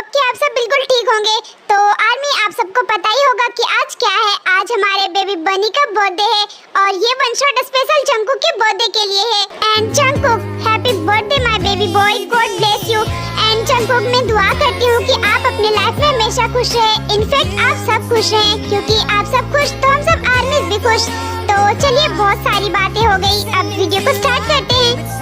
Hope कि आप सब बिल्कुल ठीक होंगे। तो आर्मी, आप सबको पता ही होगा कि आज क्या है। आज हमारे बेबी बनी का बर्थडे है और ये वन शॉट स्पेशल जंकुक के बर्थडे के लिए है। And Jungkook, happy birthday my baby boy, God bless you. And Jungkook, मैं दुआ करती हूँ कि आप अपने लाइफ में हमेशा खुश रहें। इनफैक्ट आप सब खुश रहें, क्योंकि आप सब खुश तो हम सब आर्मी भी खुश। तो चलिए, बहुत सारी बातें हो गई, अब वीडियो को स्टार्ट करते हैं।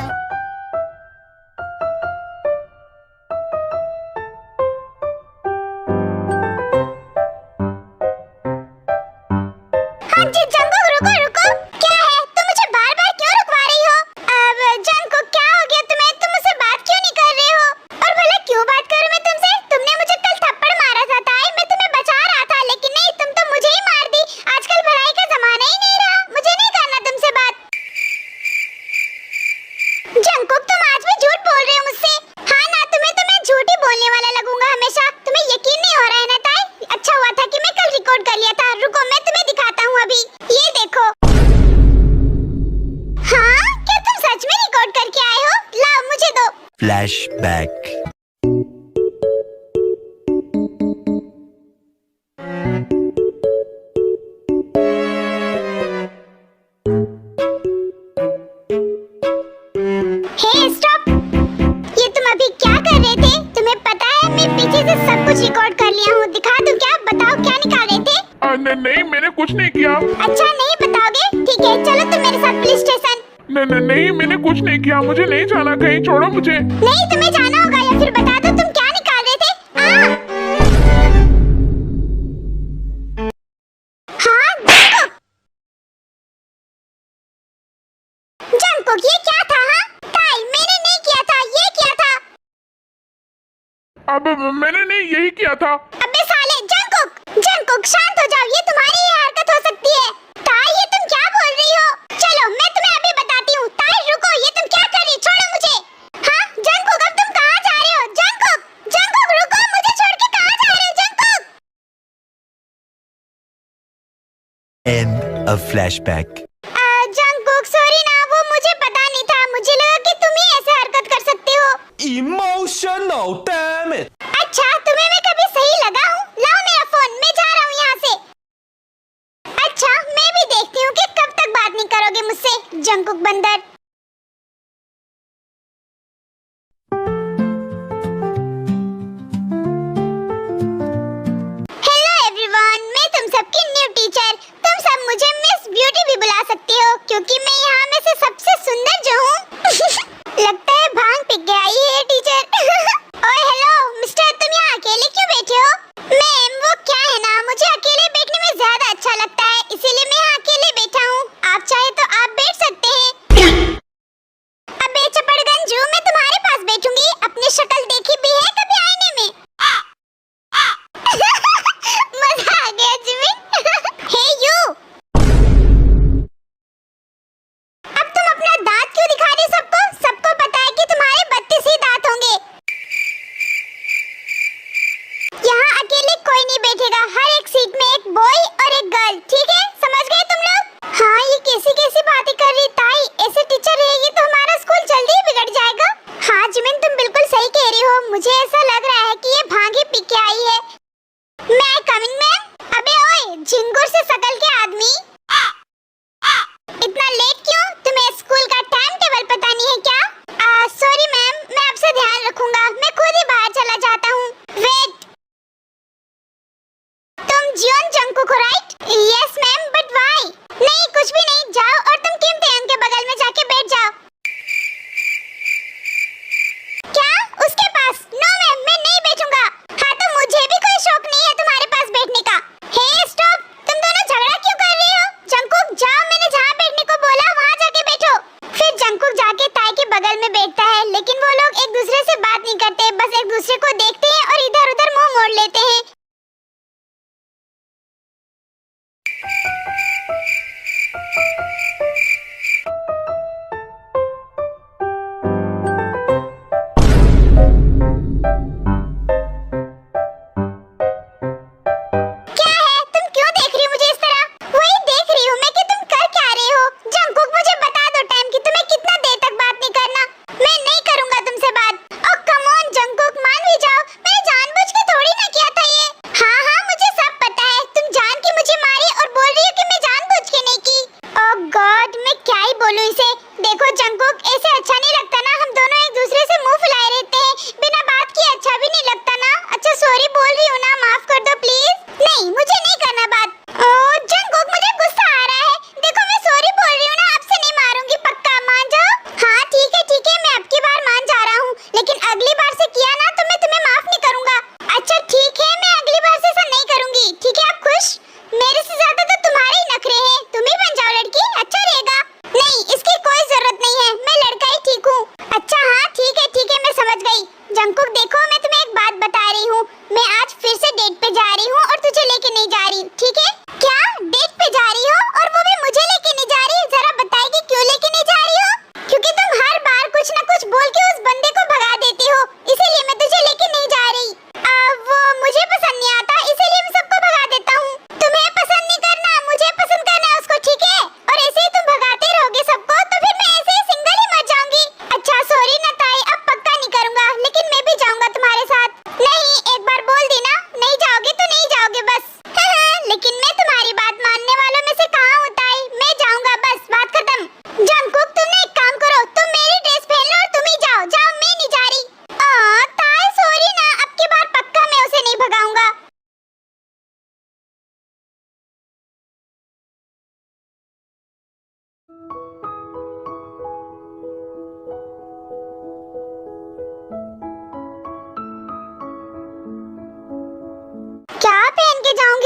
Flashback. हे स्टॉप! ये तुम अभी क्या कर रहे थे? तुम्हें पता है मैं पीछे से सब कुछ रिकॉर्ड कर लिया हूँ। दिखा दूँ क्या? बताओ क्या निकाल रहे थे? नहीं, मैंने कुछ नहीं किया। अच्छा, नहीं बताओगे? ठीक है, चलो तुम मेरे साथ पुलिस स्टेशन। नहीं, मैंने कुछ नहीं किया। मुझे नहीं जाना कहीं, छोड़ो मुझे। नहीं, तुम्हें जाना होगा, या फिर बता दो तुम क्या निकाल रहे थे? हाँ, जंकुक, ये क्या था? हाँ ताई, मैंने नहीं किया था, ये किया था। अब मैंने नहीं, यही किया था। अबे साले, जंकुक शांत हो जाओ, ये तुम्हारी ही हरकत हो सकती है। ताई, ये तुम क्या बोल रही हो? चलो मैं तुम्हें अभी बताती हूँ। ताई रुको, ये तुम क्या कर रही? छोड़ो मुझे। हाँ जंकुक, अब तुम कहाँ जा रहे हो? जंकुक रुको, मुझे छोड़ के कहाँ जा रहे हो Jungkook? End of flashback. Jungkook sorry ना, वो मुझे पता नहीं था। मुझे लगा कि तुम ही ऐसे हरकत कर सकते हो। Emotional, damn it! अच्छा, तुम्हें मैं कभी सही लगा हूँ? लाओ मेरा फोन, मैं जा रहा हूँ यहाँ से। अच्छा, मैं भी देखती हूँ कि कब तक बात नहीं करोगे मुझसे, जंकुक बंदर। हेलो एवरीवन, मैं तुम सबकी न्यू टीचर। तुम सब मुझे मिस ब्यूटी भी बुला सकती हो, क्योंकि मैं यहाँ में से सबसे सुंदर जो हूँ। लगता है भांग पी के आई है टीचर। ओए हेलो मिस्टर, तुम यहाँ अकेले क्यों बैठे हो? मैम, वो क्या है ना, मुझे अकेले बैठने में ज्यादा अच्छा लगता है, इसीलिए मैं यहाँ अकेले बैठा हूँ। आप चाहे तो आप बैठ सकते हैं। अबे चपड़गंजू, मैं तुम्हारे पास बैठूंगी? अपनी शक्ल देखी भी है कभी आईने में? मजा आ गया जिमिन। हे यू, अब तुम अपना दांत क्यों दिखा रही हो सबको? सबको पता है कि तुम्हारे 32 ही दांत होंगे। यहाँ अकेले कोई नहीं बैठेगा, हर एक सीट में एक बॉय और एक गर्ल, ठीक है? समझ गए तुम लोग? हाँ, ये कैसी कैसी बातें कर रही ताई, ऐसे टीचर रहेगी तो हमारा स्कूल जल्दी ही बिगड़ जाएगा। हाँ जिमिन, तुम बिल्कुल सही कह रही हो। मुझे ऐसा लग रहा है कि ये भांग ही पी के आई है। मैं कमिंग मैम। अबे ओए, झिंगुर से शकल के आदमी, इतना लेट क्यों? तुम्हें स्कूल का टाइम टेबल पता नहीं है क्या? सॉरी मैम, मैं आपसे ध्यान रखूंगा। मैं खुद ही बाहर चला जाता हूँ। वेट, तुम जियोन जंकुक हो right? Yes ma'am, but why? नहीं, कुछ भी नहीं, जाओ और तुम किम तेयंग के बगल में जाके बैठ जाओ। क्या? उसके पास? नो मैम, मैं नहीं बैठूंगा। हाँ तो मुझे भी कोई शौक नहीं है तुम्हारे पास बैठने का। हे स्टॉप, तुम दोनों झगड़ा क्यों कर रही हो? जंकुक जाओ, मैंने जहाँ बैठने को बोला वहाँ जाके बैठो। फिर जंकुक जाके ताई के बगल में बैठता है, लेकिन वो लोग एक दूसरे से बात नहीं करते, बस एक दूसरे को देखते हैं और इधर उधर मुंह मोड़ लेते हैं। क्या है? तुम क्यों देख रही हो मुझे इस तरह? वही देख रही हूँ मैं कि तुम कर क्या रहे हो। जंकुक, मुझे बता दो टाइम कि तुम्हें कितना देर तक बात नहीं करना। मैं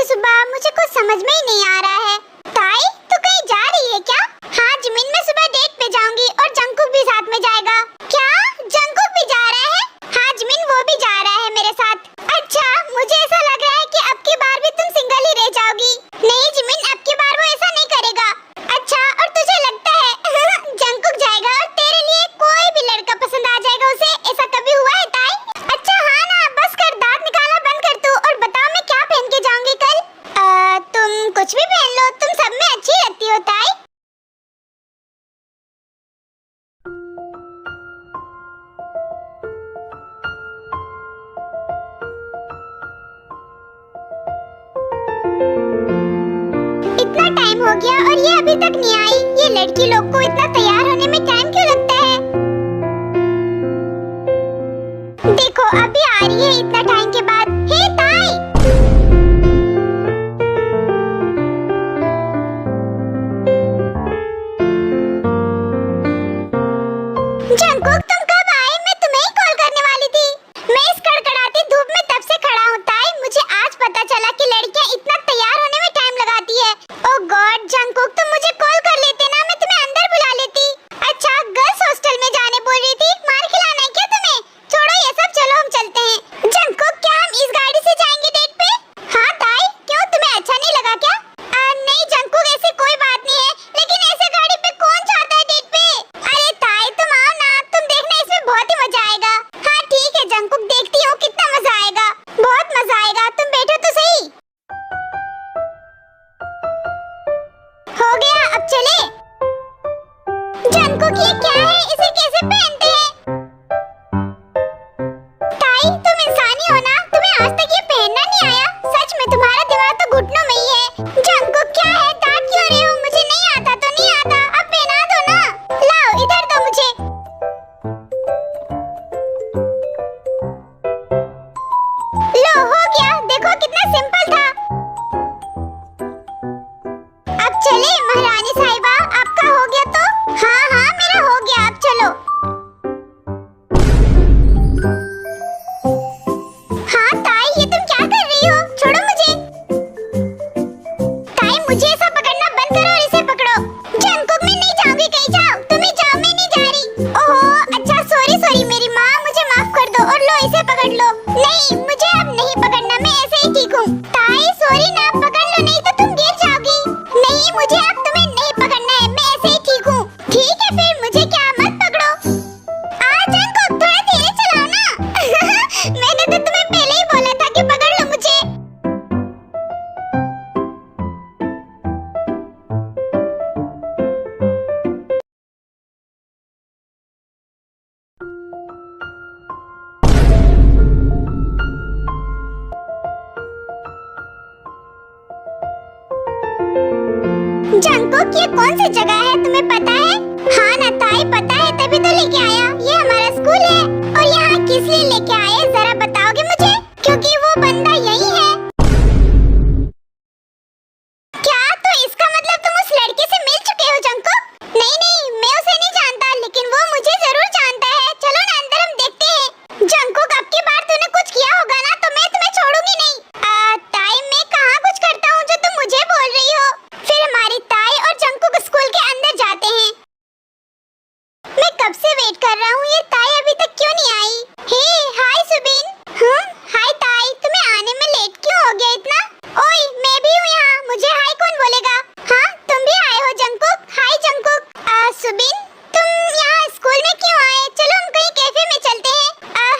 की सुबह मुझे कुछ समझ में ही नहीं आ रहा है। ताई, तू कहीं जा रही है क्या? हाँ जिमिन, मैं सुबह डेट पे जाऊंगी और जंकुक भी साथ में जाएगा। क्या जंकुक भी जा रहा है? हाँ जिमिन, वो भी जा रहा है मेरे साथ। अच्छा, मुझे ऐसा लग रहा है कि अब की बार भी तुम सिंगल ही रह जाओगी। नहीं जिमिन, अब की बार वो ऐसा नहीं करेगा। अच्छा, और तुझे लगता है जंकुक जाएगा और तेरे लिए कोई भी लड़का पसंद आ जाएगा उसे? ऐसा कभी हुआ है ताई? अच्छा हाँ ना, बस कर, दांत निकालना बंद कर तू और बता मैं क्या पहन के जाऊंगी कल? तुम कुछ भी पहन लो, तुम सब में अच्छी लगती हो ताई। इतना टाइम हो गया और ये अभी तक नहीं आई। ये लड़की लोग को इतना तैयार होने में टाइम क्यों लगता है? देखो अभी आ रही है इतना टाइम के बाद। हे ताई, जंकुक तुम कब आए? मैं तुम्हें ही कॉल करने वाली थी। मैं इस कड़कड़ाती धूप में तब से खड़ा हूँ ताई। मुझे आज पता चला कि लड़कियाँ इतना तैयार होने में टाइम लगाती है। ओह गॉड जंकुक, तुम मुझे कॉल कर लेते ना, मैं तुम्हें अंदर बुला लेती। अच्छा, गर्ल्स हॉस्टल में जाने बोल रही थी, मार खिलाना है क्या तुम्हें? छोड़ो ये सब, चलो हम चलते हैं। जंकुक, क्या हम इस गाड़ी से जाएंगे डेट पे? हाँ ताई, क्यों तुम्हें अच्छा नहीं लगा क्या? नहीं जंकुक, ऐसी कोई बात नहीं है, लेकिन ऐसे गाड़ी पे कौन जाता है डेट पे? अरे ताई तुम आओ ना, तुम देखना इसमें बहुत ही मजा आएगा। हाँ ठीक है जंकुक, देखती हूँ कितना मजा आएगा। बहुत मजा आएगा, तुम बैठो तो सही। हो गया, अब चले। जंकुक ये क्या है? इसे कैसे पहनते हैं? ताई तुम इंसानी हो ना, तुम्हें आज तक ये पहनना नहीं आया? सच में तुम्हारा दिमाग तो घुटनों में ही है। जंकुक क्या है, डांट क्यों रहे हो? मुझे नहीं आता तो नहीं आता, अब पहना दो ना। लाओ इधर दो मुझे। लो हो गया, देखो कितना सिंपल था। अब चले महारानी साहिबा, आपका हो गया तो? हाँ हाँ मेरा हो गया, अब चलो। हाँ ताई, ये तुम क्या कर रही हो? छोड़ो मुझे। ताई मुझे ऐसा पकड़ना बंद करो और इसे पकड़ो। जंकुक मैं नहीं जाऊंगी, कहीं जाओ, तुम ही जाओ, मैं नहीं जा रही। ओहो अच्छा, सॉरी सॉरी मेरी माँ, मुझे माफ कर दो और लो इसे पकड़ लो। नहीं मुझे अब नहीं पकड़ना, मैं ऐसे ही ठीक हूँ। ताई सॉरी ना, पकड़ लो नहीं तो तुम गिर जाओगी। नहीं मुझे अब तुम्हें नहीं पकड़ना है, मैं ऐसे ही ठीक हूँ। ठीक है फिर, मुझे क्या, मत पकड़ो। जंकुक थोड़ा धीरे चलाओ ना। मैंने तो तुम्हें पहले ही बोला था कि पकड़ लो मुझे। जंकुक ये कौन सी जगह है, तुम्हें पता है? हाँ ना ताई पता है, तभी तो लेके आया। ये हमारा स्कूल है। और यहाँ किस लिए लेके आए, जरा बताओगे मुझे? क्योंकि वो बंदा यही है। क्या? तो इसका मतलब तुम उस लड़के से मिल चुके हो जंकुक? नहीं नहीं, मैं उसे नहीं जानता, लेकिन वो मुझे जरूर जानता है। चलो ना अंदर, हम देखते हैं। जंकुक अब की बार तूने कुछ किया होगा ना, तो मैं तुम्हें छोड़ूंगी नहीं। ताई मैं कहाँ कुछ करता हूँ जो तुम मुझे बोल रही हो? फिर हमारी ताई और जंकुक स्कूल के अंदर जाते हैं। मैं कब से वेट कर रहा हूँ, ये ताई अभी तक क्यों नहीं आई? हे हाय सुबिन। हाय ताई, तुम्हें आने में लेट क्यों हो गया इतना? ओए मैं भी हूँ यहाँ, मुझे हाय कौन बोलेगा? हाँ तुम भी आए हो जंकुक? हाय जंकुक। सुबिन तुम यहाँ स्कूल में क्यों आए? चलो हम कहीं कैफे में चलते हैं।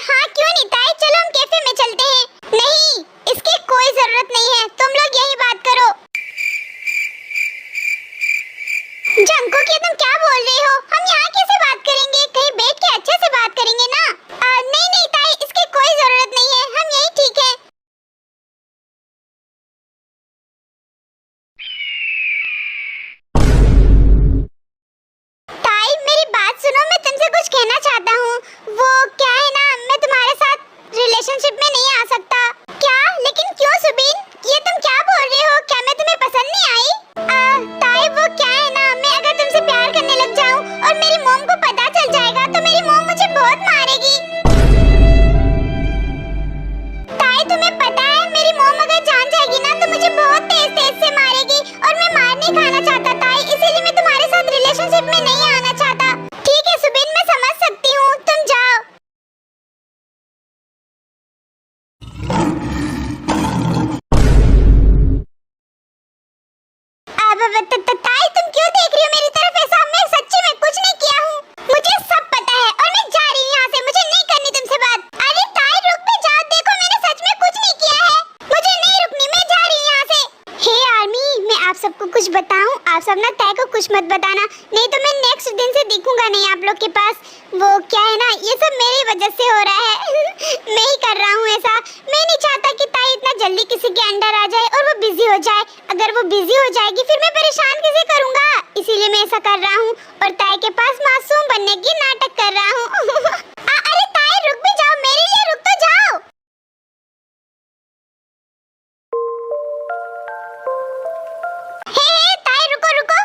हाँ क्यों नहीं ताई, चलो हम कैफे में चलते हैं। नहीं, इसकी कोई जरूरत नहीं है, तुम लोग यही बात करो। जंकुक ये तुम क्या बोल रही हो? हम यहाँ कैसे बात करेंगे? कहीं बैठ के अच्छे से बात करेंगे ना। नहीं नहीं ताई, इसकी कोई जरूरत नहीं है, हम यही ठीक है। ताई मेरी बात सुनो, मैं तुमसे कुछ कहना चाहता हूँ। वो क्या है ना, मैं तुम्हारे साथ रिलेशनशिप में नहीं आ सकता। क्या? लेकिन क्यों सुबिन, ये तुम क्या बोल रहे हो? क्या मैं तुम्हें पसंद नहीं आई? ताई वो क्या है ना, मैं अगर तुमसे प्यार करने लग जाऊं और मेरी मॉम को पता चल जाएगा तो मेरी मॉम मुझे बहुत मारेगी। ताई तुम्हें पता है मेरी मॉम अगर जान जाएगी ना तो मुझे सब ना तय को कुछ मत बताना, नहीं तो मैं नेक्स्ट दिन से दिखूंगा नहीं आप लोग के पास। वो क्या है ना, ये सब मेरी वजह से हो रहा है मैं ही कर रहा हूँ ऐसा। मैं नहीं चाहता कि ताई इतना जल्दी किसी के अंडर आ जाए और वो बिजी हो जाए। अगर वो बिजी हो जाएगी फिर मैं परेशान कैसे करूँगा, इसीलिए मैं ऐसा कर रहा हूँ और ताई के पास मासूम बनने की नाटक कर रहा हूँ अरे ताई रुक भी जाओ, मेरे लिए रुक तो जाओ। हे ताई रुको रुको।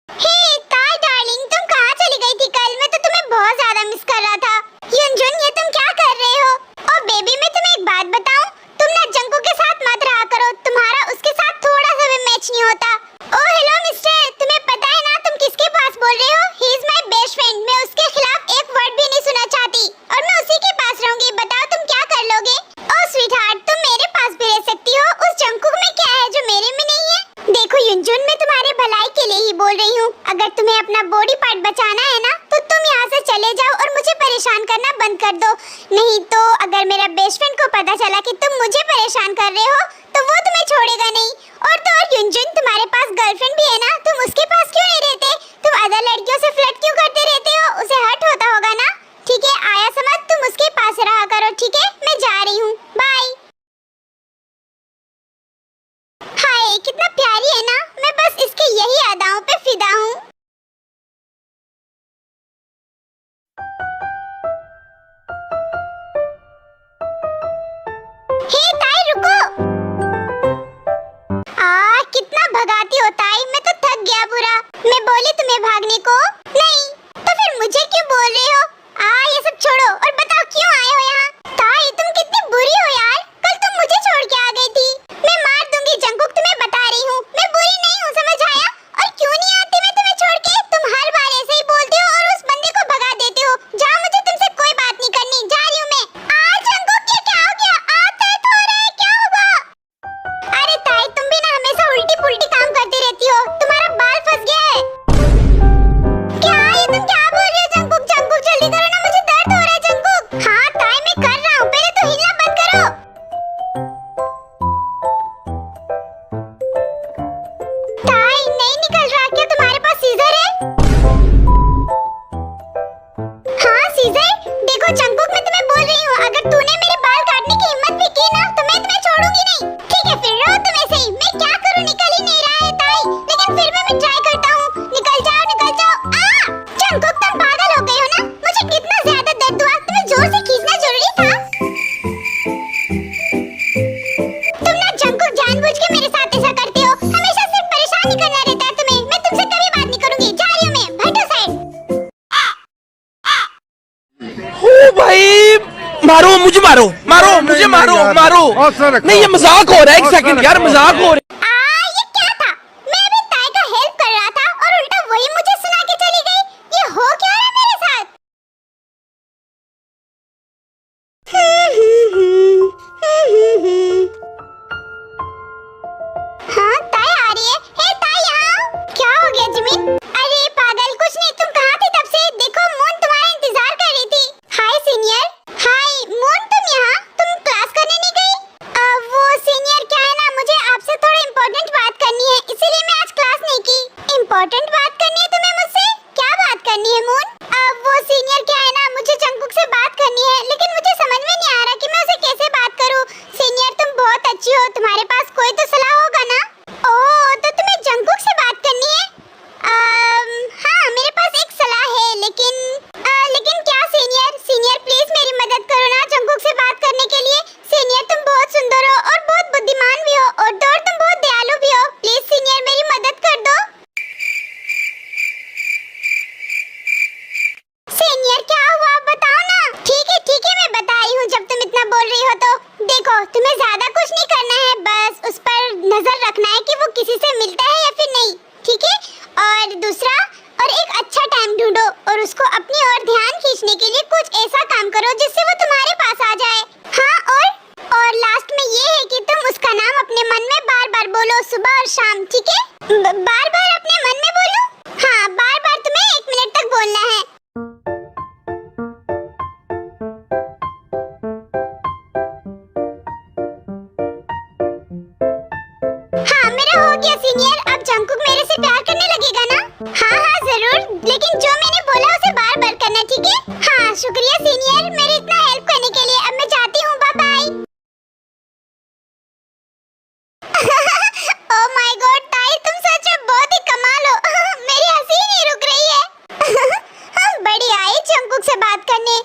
हे ताई डार्लिंग, तुम कहाँ चली गई थी कल? मैं तो तुम्हें बहुत ज्यादा मिस कर रहा था। युनजुन, ये तुम क्या कर रहे हो? और बेबी मैं तुम्हें एक बात बताऊं, तुम ना जंकू के साथ मत रहा करो, तुम्हारा उसके साथ थोड़ा सा भी मैच नहीं होता। ओह हेलो मिस्टर, तुम्हें पता है ना तुम किसके पास बोल रहे हो? He is my best friend. मैं उसके खिलाफ एक वर्ड भी नहीं सुनना चाहती और मैं उसी के पास रहूंगी। बताओ तुम क्या कर लोगे? ओह स्वीटहार्ट, तुम मेरे पास भी रह सकती हो। उस जंकू में क्या है जो मेरे में नहीं है? देखो युनजुन, मैं तुम्हारे भलाई के लिए ही बोल रही हूँ। अगर तुम्हें अपना बॉडी पार्ट बचाना है ना तो तुम यहाँ से चले जाओ और मुझे परेशान करना बंद कर दो। नहीं तो अगर मेरा बेस्ट फ्रेंड को पता चला कि तुम मुझे परेशान कर रहे हो तो वो तुम्हें छोड़ेगा नहीं। और तो और युनजुन, तुम्हारे पास गर्लफ्रेंड भी है ना, तुम उसके पास क्यों नहीं रहते? तुम अदर लड़कियों से फ्लर्ट क्यों करते रहते हो? उसे हर्ट होता होगा ना। ठीक है, आया समझ, तुम उसके पास रहा करो। ठीक है, मैं जा रही हूँ, बाय। हाय कितना प्यारी है ना, मैं बस इसके यही अदाओं पे फिदा हूँ। हे ताई रुको। कितना भगाती हो ताई, मैं तो थक गया पूरा। मैं बोली तुम्हें भागने को नहीं, तो फिर मुझे क्यों बोल रहे हो? ये सब छोड़ो और बताओ क्यों आए हो यहाँ? ताई तुम कितनी बुरी हो यार, कल तुम मुझे छोड़ के आ गई थी। मैं मार दूंगी जंकुक, तुम्हें बता रही हूँ। मैं बुरी नहीं हूँ, समझ आया? और क्यों नहीं आती मैं तुम्हें छोड़ के? तुम हर बार ऐसे ही बोलते हो और उस बंदे को भगा देते हो। जाओ, मुझे तुमसे कोई बात नहीं करनी, जा रही हूँ मैं। जंकुक ये क्या हो गया? तय तो हो रहा है, क्या हुआ? अरे ताई तुम भी ना हमेशा उल्टी पुल्टी काम करती रहती हो, तुम्हारा बाल फंस गया है। क्या ये तुम क्या बोल रही हो? जंकुक जंकुक जल्दी करो ना, मुझे दर्द हो रहा है जंकुक। हाँ ताई मैं कर रहा हूँ, पहले तो हिलना बंद करो। ताई नहीं निकल रहा, क्या तुम्हारे पास सीजर है? हाँ सीजर। देखो जंकुक मैं तुम्हें बोल रही हूँ, अगर तूने मेरे बाल काटने की हिम्मत भी की ना तो मैं तुम्हें छोड़ूंगी नहीं। ठीक है फिर रहो तुम ऐसे ही, मैं क्या करूँ, निकल ही नहीं रहा है ताई, लेकिन फिर भी मैं ट्राई करता हूँ। निकल जाओ निकल जाओ। जंकुक तुम पागल हो गए हो ना? मुझे कितना ज्यादा दर्द हुआ, तुम्हें जोर से खींचना जरूरी था। तुम ना जंकुक जानबूझ के मेरे साथ ऐसा करते हो, हमेशा सिर्फ परेशान ही करना रहता है तुम्हें। मैं तुमसे कभी बात नहीं करूंगी, जा रही हूँ मैं, हटो साइड। ओ भाई, मारो मुझे, मारो मारो मुझे, मारो मारो। नहीं ये मजाक हो रहा है, एक सेकंड यार, मजाक हो रहा है। ये क्या था? मैं अभी ताई का हेल्प कर रहा था और उल्टा वही मुझे सुना के चली गई। ये हो क्या रहा है मेरे साथ? हाँ ताई आ रही है। हे ताई यहाँ। क्या हो गया जिमिन? अरे पागल कुछ नहीं, तुम कहाँ थी तब से? देखो मून तुम्हारा इंतजार कर रही थी। हाय सीनियर। हाय मून, तुम यहाँ? तुम क्लास करने नहीं गई? वो सीनियर क्या है ना, मुझे आपसे थोड़ा इम्पोर्टेंट बात करनी है, इसीलिए मैं आज क्लास नहीं की। इम्पोर्टेंट बात करनी है तुम्हें मुझसे? क्या बात करनी है मून? वो सीनियर क्या है ना, मुझे जंकुक से बात करनी है, लेकिन मुझे समझ में नहीं आ रहा कि मैं उसे कैसे बात करूं। सीनियर तुम बहुत अच्छी हो, तुम्हारे पास कोई तो सलाह होगा ना? ओह तो तुम्हें जंकुक से बात करनी है? हाँ मेरे पास एक सलाह है, लेकिन क्या सीनियर? सीनियर प्लीज मेरी मदद करो ना जंकुक से बात करने के लिए। सीनियर तुम बहुत सुंदर हो और बहुत बुद्धिमान भी हो और तो और तुम बहुत दयालु भी हो। प्लीज सीनियर मेरी मदद कर दो। सीनियर क्या हुआ बताओ ना। ठीक है मैं बता रही हूँ, जब तुम इतना बोल रही हो तो। देखो तुम्हें ज्यादा कुछ नहीं करना है, बस उस पर नजर रखना है कि वो किसी से मिलता है या फिर नहीं, ठीक है? और दूसरा, और एक अच्छा टाइम ढूंढो और उसको अपनी ओर ध्यान खींचने के लिए कुछ ऐसा काम करो जिससे वो तुम्हारे पास आ जाए। हाँ और लास्ट में ये है कि तुम उसका नाम अपने मन में बार बार बोलो, सुबह और शाम, ठीक है? बार बार अपने मन में बोलो। हाँ बार बार तुम्हें 1 मिनट तक बोलना है। लेकिन जो मैंने बोला उसे बार बार करना, ठीक है? हाँ शुक्रिया सीनियर, मेरी इतना हेल्प करने के लिए। अब मैं जाती हूँ, bye bye. Oh my god Tae, तुम सच में बहुत ही कमाल हो। मेरी हंसी ही नहीं रुक रही है। बड़ी आई जंकुक से बात करने।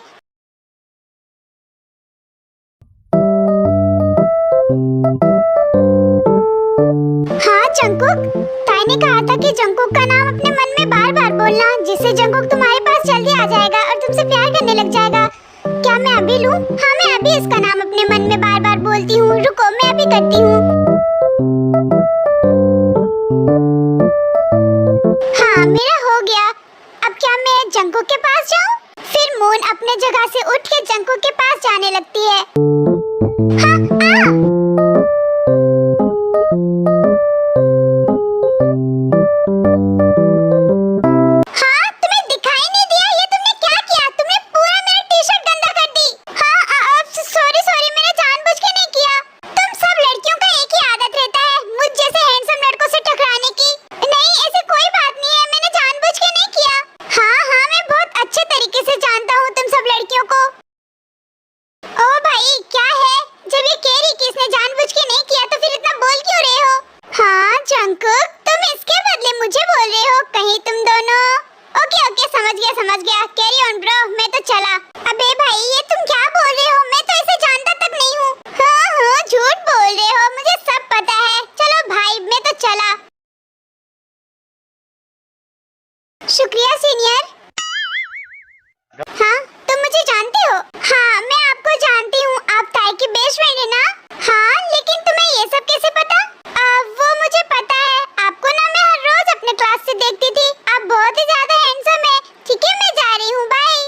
हाँ जंकुक, ताई ने कहा था कि जंकुक का नाम अपने मन में बार बार बोलना, जिससे जंकुक तुम्हारे पास जल्दी आ जाएगा और तुमसे प्यार करने लग जाएगा। क्या मैं अभी लूं? हाँ मैं अभी इसका नाम अपने मन में बार बार बोलती हूँ। रुको मैं अभी करती हूँ। हाँ मेरा हो गया। अब क्या मैं जंकुक के पास जाऊँ? फिर मून अपने जगह से उठ के जंकुक के पास जाने लगती है। हाँ, समझ गया। कैरी ऑन ब्रो, मैं तो चला। अबे भाई ये तुम क्या बोल रहे हो? मैं तो इसे जानता तक नहीं हूँ। हाँ झूठ बोल रहे हो, मुझे सब पता है। चलो भाई मैं तो चला। शुक्रिया सीनियर। हाँ तुम मुझे जानते हो? हाँ मैं आपको जानती हूँ, आप ताई की बेस्ट फ्रेंड है ना? हाँ लेकिन तुम्हें ये सब कैसे पता? वो मुझे पता है, आपको ना मैं हर रोज अपने क्लास से देखती थी। आप बहुत ही ज्यादा हैंडसम है। ठीक है मैं जा रही हूँ, बाय।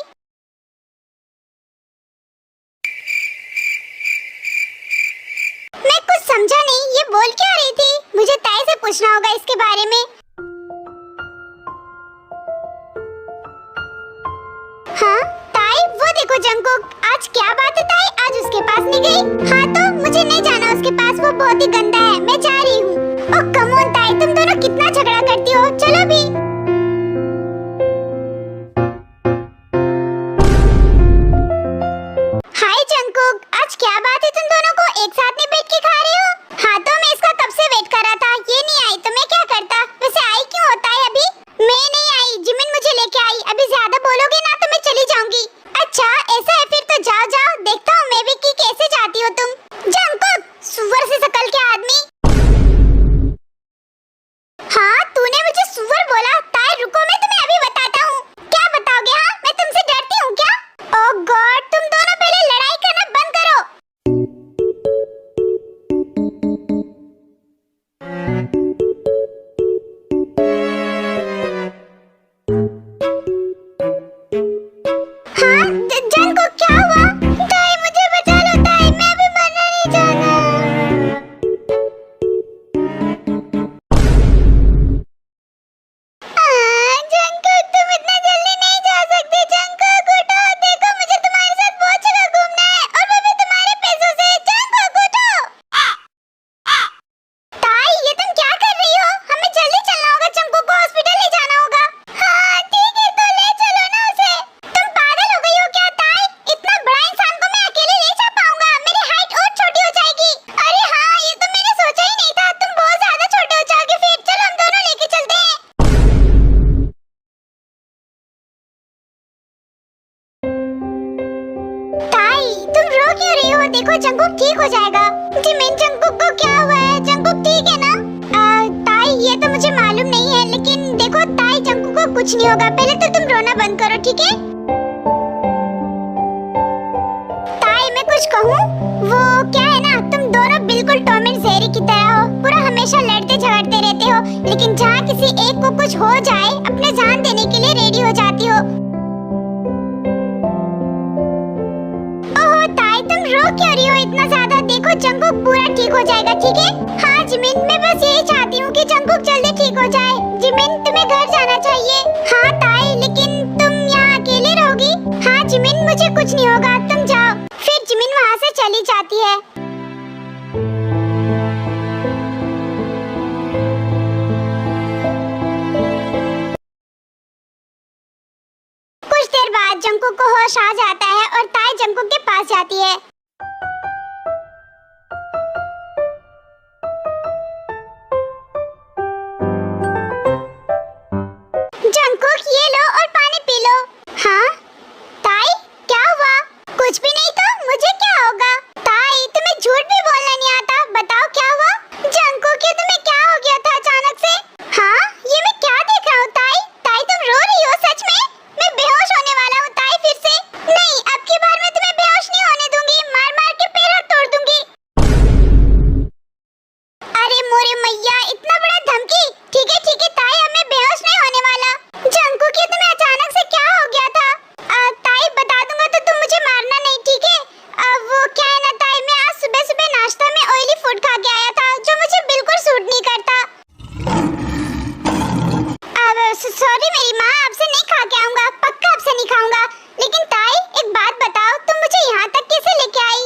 मैं कुछ समझा नहीं, ये बोल क्या रही थी? मुझे ताई से पूछना होगा इसके बारे में। हाँ ताई वो देखो जंकुक, आज क्या बात है ताई, आज उसके पास नहीं गई? हाँ तो मुझे नहीं जाना उसके पास, वो बहुत ही गंदा है। मैं जा रही हूँ। ओह कम ऑन ताई, तुम दोनों कितना झगड़ा करती हो। चलो भी। हाय जंकुक, आज क्या बात है तुम दोनों को एक साथ में बैठ के खा रहे हो? हाँ तो मैं इसका कब से वेट कर रहा था, ये नहीं आई तो मैं क्या करता? वैसे आई क्यों होता है अभी? मैं नहीं आई, जिमिन मुझे लेके आई। अभी ज्यादा बोलोगे ना तो मैं चली जाऊंगी। अच्छा ऐसा है, फिर तो जाओ जाओ, देखता हूँ मैं भी कि कैसे जाती हो तुम। जंकुक सुअर से शकल के आदमी। हाँ तूने मुझे सुअर बोला? ताई रुको मैं तुम्हें अभी बताता हूँ। क्या बताओगे? हाँ मैं तुमसे डरती हूँ क्या? ओह गॉड, तुम दोनों पहले लड़ाई करना बंद करो। हाँ जंकुक क्या हुआ? ताई मुझे बचा लो ताई, मैं अभी मरना नहीं चाहता। जंकुक तुम इतना जल्दी नहीं जा सकते। जंकुक उठो, देखो मुझे तुम्हारे साथ बहुत जगह घूमना है और वो भी तुम्हारे पैसों से। जंकुक उठो। ताई ये तुम क्या कर रही हो? हमें जल्दी चलना होगा, जंकुक को हॉस्पिटल ले जाना होगा। हाँ ठीक है तो ले चलो ना उसे। तुम पागल हो गई हो क्या ताई? इतना बड़ा इंसान को मैं अकेले ले जा पाऊंगा? मेरी हाइट और छोटी हो जाएगी। अरे हाँ ये तो मैंने सोचा ही नहीं था, तुम बहुत ज्यादा छोटे हो जाओगे फिर। चलो हम दोनों लेके चलते हैं। ताई तुम रो क्यों रही हो? देखो जंकुक ठीक हो जाएगा। जिमिन जंकुक को क्या हुआ है? जंकुक ठीक है ना? ताई ये तो मुझे मालूम नहीं है, लेकिन देखो ताई जंकुक को कुछ नहीं होगा। पहले तो तुम रोना बंद करो ठीक है? ताई मैं कुछ कहूँ? वो क्या है ना, तुम दोनों बिल्कुल टॉम एंड जेरी की तरह हो। पूरा हमेशा लड़ते झगड़ते रहते हो, लेकिन जहाँ किसी एक को कुछ हो जाए अपने जान देने के लिए रेडी हो जाती हो। ओह ताई तुम रो क्यों रही हो इतना ज्यादा? देखो जंकुक पूरा ठीक हो जाएगा ठीक है? हाँ जिमिन मैं बस यही चाहती हूँ कि जंकुक जल्दी ठीक हो जाए। जिमिन तुम्हें घर जाना चाहिए। हाँ ताई लेकिन तुम यहाँ अकेले रहोगी? हाँ जिमिन मुझे कुछ नहीं होगा, तुम जाओ। फिर जिमिन वहाँ से चली जाती है। जंकुक को होश आ जाता है और ताई जंकुक के पास जाती है। जंकुक ये लो और पानी पी लो। हाँ ताई क्या हुआ? कुछ भी नहीं तो मुझे क्या होगा? ताई तुम्हें झूठ भी बोलना नहीं आता, बताओ क्या हुआ? जंकुक ये तुम्हें क्या हो गया था अचानक से? हाँ ये मैं क्या देख रहा हूँ ताई? ताई तुम रो रही हो सच में? मैं बेहोश होने वाला हूँ ताई फिर से। नहीं अब की बार मैं तुम्हें बेहोश नहीं होने दूंगी, मार मार के पैर हाथ तोड़ दूंगी। अरे मोरे मैया इतना बड़ा धमकी। ठीक है ताई अब मैं बेहोश नहीं होने वाला। जंकुक ये तुम्हें अचानक से क्या हो गया था? ताई बता दूंगा तो तुम मुझे मारना नहीं ठीक है? वो क्या है ना ताई, मैं आज सुबह सुबह नाश्ता में ऑयली फूड खा के आया था जो मुझे बिल्कुल सूट नहीं करता। अब सॉरी मेरी माँ, आपसे नहीं खा के आऊंगा, पक्का आपसे नहीं खाऊंगा। लेकिन ताई एक बात बताओ, तुम मुझे यहाँ तक कैसे लेके आई?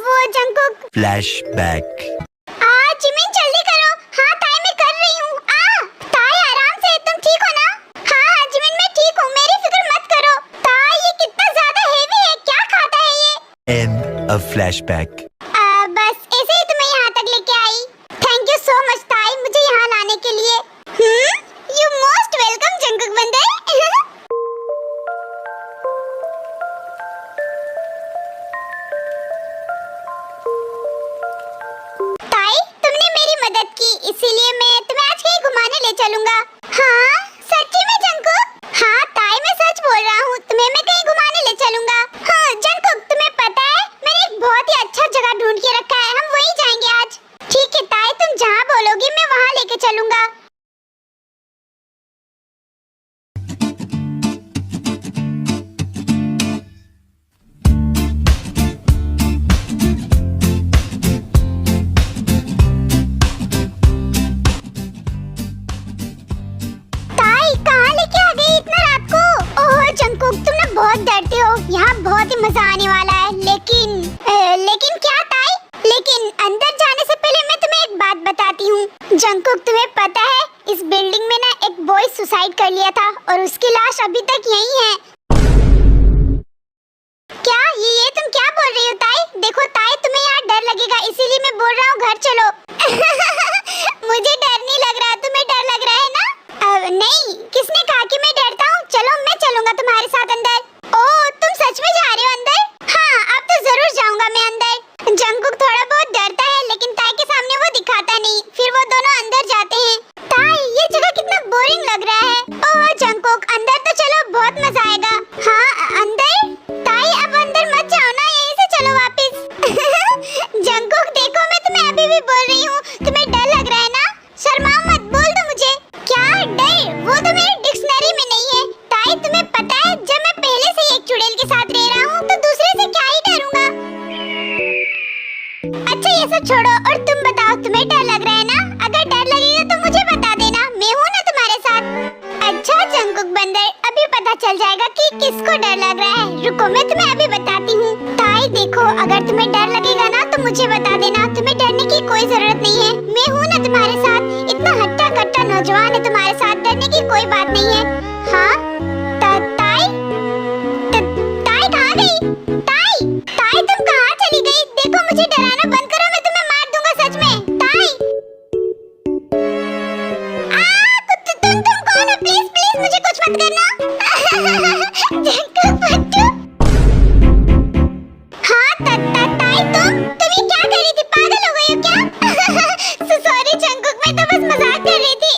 वो जंकुक। Flashback. जिमिन जल्दी करो। हाँ ताई मैं कर रही हूँ। ताई आराम से, तुम ठीक हो ना? हाँ जिमिन मैं ठीक हूँ, मेरी फिक्र मत करो। ताई ये कितना ज्यादा हेवी है, क्या खाता है ये? End of flashback. बस ऐसे ही तुम्हें यहाँ तक लेके आई। थैंक यू सो मच ताई मुझे यहाँ लाने के लिए। यू मोस्ट वेलकम जंकुक बंदर। ताई तुमने मेरी मदद की इसीलिए मैं तुम्हें आज कहीं घुमाने ले चलूंगा। हाँ सच्ची में जंकुक? हाँ ताई मैं सच बोल रहा हूँ, तुम्हें मैं कहीं घुमाने ले चलूंगा। हाँ जंकुक तुम्हें पता है मैंने एक बहुत ही अच्छा जगह ढूंढ के रखा है, हम वहीं जाएंगे आज। ठीक है ताई तुम जहाँ बोलोगी मैं वहाँ लेके चलूंगा। ताई कहाँ लेके आ गई इतना रात को? ओह जंकुक तुम ना बहुत डरते हो, यहाँ बहुत ही मजा आने वाला है। लेकिन क्या ताई? लेकिन अंदर जाने से पहले मैं तुम्हें एक बात बताती हूँ। जंकुक तुम्हें पता है इस बिल्डिंग में ना एक बॉय सुसाइड कर लिया था और उसकी लाश अभी तक यहीं है। क्या ये तुम क्या बोल रही हो ताई? देखो ताई तुम्हें यहाँ डर लगेगा इसीलिए मैं बोल रहा हूँ घर चलो। मुझे डर नहीं लग रहा, तुम्हें डर लग रहा है ना? नहीं किसने कहा कि मैं डरता हूँ? चलो मैं चलूंगा तुम्हारे साथ अंदर। ओह तुम सच में जा रहे हो अंदर? हाँ अब तो जरूर जाऊंगा मैं अंदर। जंकुक थोड़ा बहुत डरता है लेकिन ताई के सामने वो दिखाता नहीं, फिर वो दोनों अंदर जाते हैं। ताई ये जगह कितना बोरिंग लग रहा है। ओह जंकुक अंदर तो चलो, बहुत मजा आएगा। हाँ अंदर? ताई अब अंदर मत जाओ ना, यहीं से चलो वापस। जंकुक देखो मैं तुम्हें अभी भी बोल रही हूँ, तुम्हें डर लग रहा है ना? शर्माओ मत, बोल दो मुझे। क्या डर? वो तो मेरी डिक्शनरी में नहीं है। ताई तुम्हें पता है जब मैं पहले से ही एक चुड़ैल के साथ रह रहा हूँ तो दूसरे से क्या ही डरूंगा। अच्छा ये सब छोड़ो और तुम बताओ तुम्हें डर लग रहा है ना? अगर डर लगेगा तो मुझे बता देना, मैं हूँ ना तुम्हारे साथ। अच्छा जंकुक बंदर अभी पता चल जाएगा कि किसको डर लग रहा है। रुको मैं तुम्हें अभी बताती हूँ। ताई देखो अगर तुम्हें डर लगेगा ना तो मुझे बता देना, तुम्हें डरने की कोई जरूरत नहीं है, मैं हूँ ना तुम्हारे साथ। इतना हट्टा कट्टा नौजवान है तुम्हारे साथ, डरने की कोई बात नहीं है। हाँ ताई ताई कहाँ गई? ताई तुम कहाँ चली गई? देखो मुझे डराना बंद करो, मैं तुम्हें मार दूंगा सच में। ताई तुम कौन हो? प्लीज मुझे कुछ मत करना। जंकुक बच्चू। हाँ ताई तुम ये क्या कर रही थी? पागल हो गई हो क्या? सॉरी जंकुक मैं तो बस मजाक कर रही थी।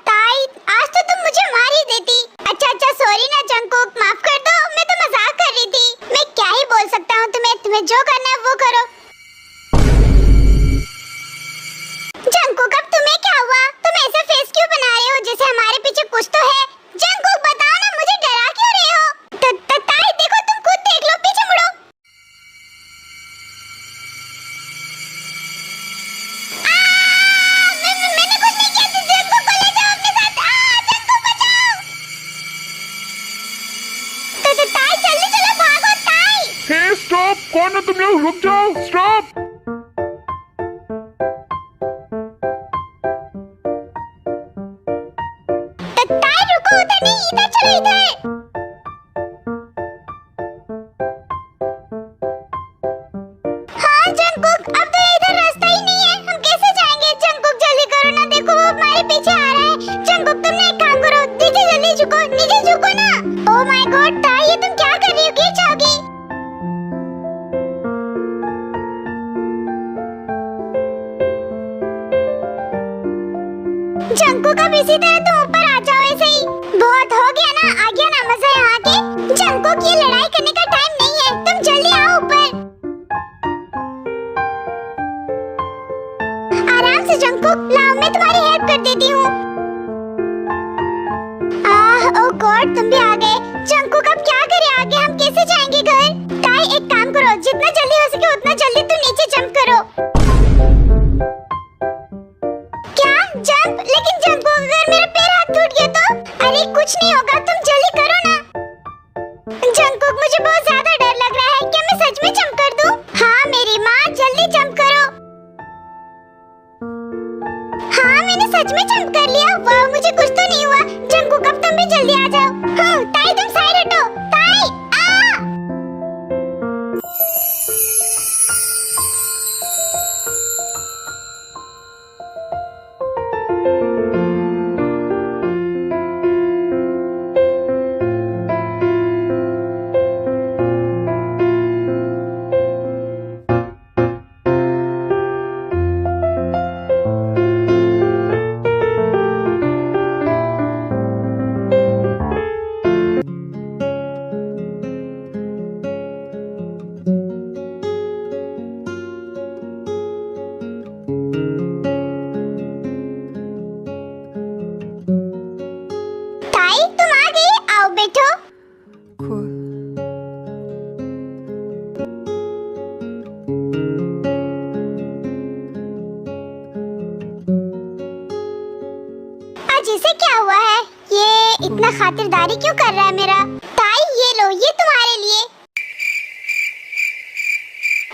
ताई आज तो तुम मुझे मार ही देती। अच्छा सॉरी ना जंकुक, माफ कर दो, मैं तो मजाक कर रही थी। मैं क्या ही बोल सकता हूँ तुम्हें जो करना है वो करो। जंकुक अब तुम्हें क्या हुआ? तुम ऐसा फेस क्यों बना रहे हो जैसे हमारे पीछे कुछ तो है? जंकुक बताओ ना, मुझे डरा क्यों रहे हो? ताई देखो तुम खुद देख लो, पीछे मुड़ो। मैंने कुछ नहीं किया, जंकुक को ले जाओ अपने साथ। जंकुक बचाओ। ताई जल्दी चलो, भागो ताई। हे स्टॉप, कौन हो तुम लोग? रुक जाओ, स्टॉप। ताई रुको, उधर नहीं, इधर चलो इधर। ओह गॉड, तुम भी आ गए। जंगकुक अब क्या करें आगे, हम कैसे जाएंगे घर? ताई एक काम करो, जितना जल्दी हो सके उतना जल्दी तुम नीचे जंप करो। क्या जंप? लेकिन जंगकुक अगर मेरा पैर हाथ टूट गया तो? अरे कुछ नहीं होगा, तुम जल्दी करो ना। जंगकुक मुझे बहुत ज्यादा डर लग रहा है, क्या मैं सच में जंप कर दूं? हाँ मेरी माँ, जल्दी जंप करो। हाँ मैंने सच में जंप कर लिया। वाह, मुझे कुछ तो नहीं हुआ। जंगकुक अब तुम भी जल्दी आ जाओ। हाँ, ताई तुम साइड हटो। ताई आ! ताई तुम आ गई, आओ बैठो। आज इसे क्या हुआ है? ये इतना खातिरदारी क्यों कर रहा है मेरा? ताई ये लो, ये तुम्हारे लिए।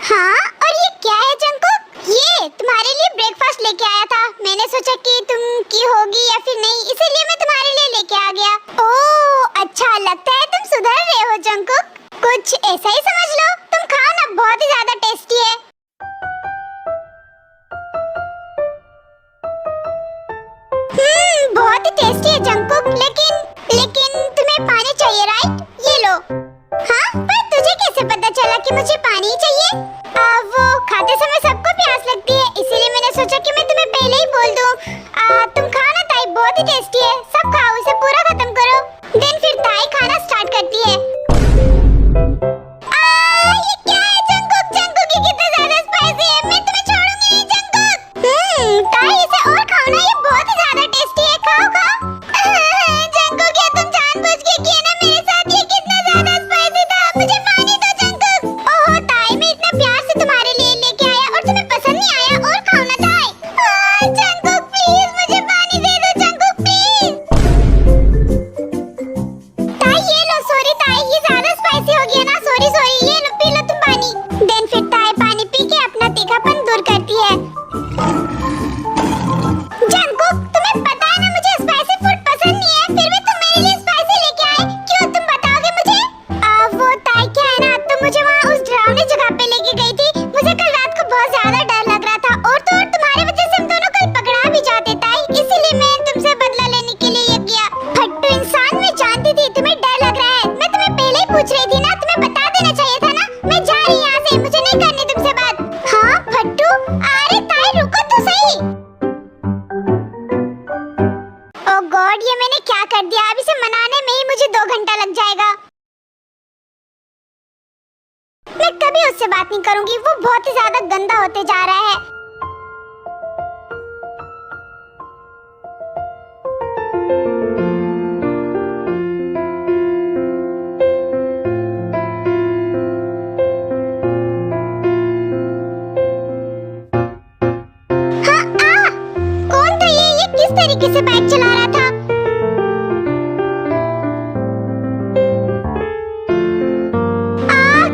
हाँ, और ये क्या है जंगकुक? ये तुम्हारे लिए ब्रेकफास्ट लेके आया था। मैंने सोचा कि तुम की होगी या फिर नहीं, इसीलिए मैं तुम्हारे लिए लेके आ गया। ओह अच्छा, लगता है तुम सुधर रहे हो जंगकुक। कुछ ऐसा ही समझ लो। तुम खाओ ना, बहुत ही ज्यादा टेस्टी है। बहुत ही टेस्टी है जंगकुक, लेकिन तुम्हें पानी चाहिए राइट? ये लो। हाँ, पर तुझे कैसे पता चला कि मुझे पानी चाहिए? वो खाते समय सबको प्यास लगती है, इसीलिए मैंने सोचा कि मैं तुम्हें पहले ही बोल दूं। तुम खाओ ना ताई, बहुत ही टेस्टी है। सब खाओ, इसे पूरा खत्म करो। देन फिर ताई खाना स्टार्ट करती है। ये क्या है जंगकुक? जंगकुक ये कितना ज्यादा स्पाइसी है, मैं तुम्हें छोड़ूंगी नहीं जंगकुक। ताई इसे और खाओ ना, ये बहुत ही ज्यादा टेस्टी है। खाओ खाओ। जंगकुक क्या तुम जानबूझ के किया ना मेरे साथ? ये कितना ज्यादा स्पाइसी था। मुझे पानी दो जंगकुक। ओह ताई, मैं इतना प्यार से तुम्हारे लिए लेके आया और तुम्हें पसंद नहीं आया? और खाओ ना ताई। जंगकुक प्लीज मुझे पानी दे दो जंगकुक प्लीज। ताई ये लो। सॉरी ताई, ये ज्यादा स्पाइसी हो गया ना। सॉरी ये लो, पी लो तुम पानी। देन फिर ताई पानी पी के अपना तीखापन दूर करती है। जंगकुक तुम्हें पता है ना मुझे स्पाइसी फूड पसंद नहीं है, फिर भी तुम मेरे लिए स्पाइसी लेके आए। क्यों, तुम बताओगे मुझे? वो ताई क्या है ना, तुम मुझे वहाँ उस डरावनी जगह पे लेके गई थी। मुझे कल रात को बहुत ज्यादा डर लग रहा था, और तो और तुम्हारे वजह से हम दोनों कल पकड़ा भी जाते ताई, इसीलिए मैं तुमसे बदला लेने के लिए ये किया। फट्टू इंसान, मैं जानती थी तुम्हें डर लग रहा है। मैं तुम्हें पहले ही पूछ रही थी ना, तुम्हें बता देना चाहिए था ना। मैं जा रही यहाँ से, मुझे नहीं करनी तुमसे बात। हाँ फट्टू, अरे ताई रुको तो सही। ओह गॉड, ये मैंने क्या कर दिया? अब इसे मनाने में ही मुझे 2 घंटा लग जाएगा। मैं कभी उससे बात नहीं करूंगी, वो बहुत ही ज्यादा गंदा होते जा रहा है। हाँ कौन था ये किस तरीके से बाइक चला रहा था?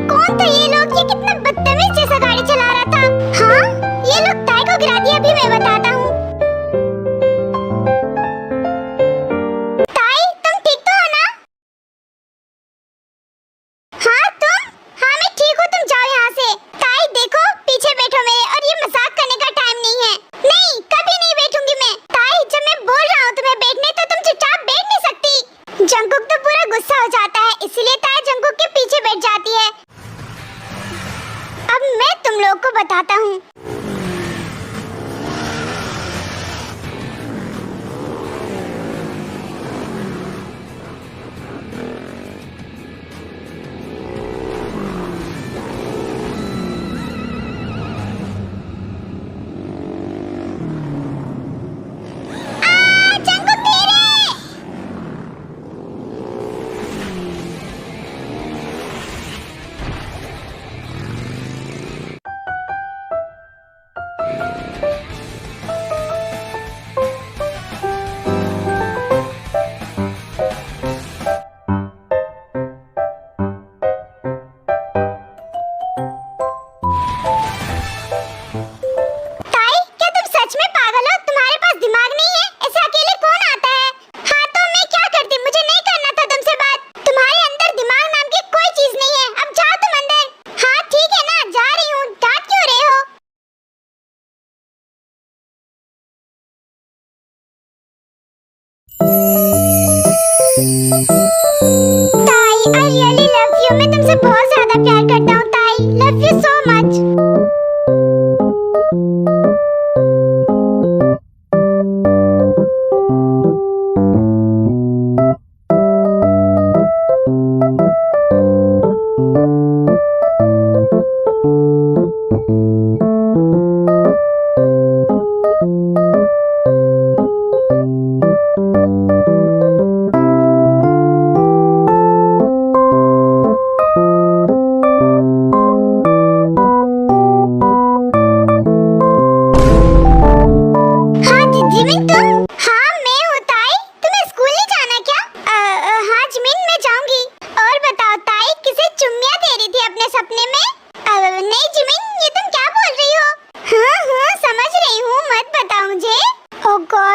कौन था ये लोग? ये कितना बदतमीज जैसा गाड़ी चला रहा था। हाँ, ये लोग ताई को गिरा दिया, अभी मैं बताता हूँ। ताई तुम ठीक तो हो ना? हाँ तुम? हाँ मैं ठीक हूँ, तुम जाओ यहाँ से। ताई देखो, पीछे बैठो मेरे, और ये मजाक करने का टाइम नहीं है। नहीं, कभी नहीं बैठूंगी मैं। ताई जब मैं बोल रहा हूँ तुम्हें बैठने, तो तुम चुपचाप बैठ नहीं सकती। जंगकुक तो पूरा गुस्सा हो जाता है, इसीलिए ताई जंगकुक के पीछे बैठ जाती है। अब मैं तुम लोग को बताता हूँ। तुमसे बहुत ज्यादा प्यार करता हूँ ताई। Love you so much.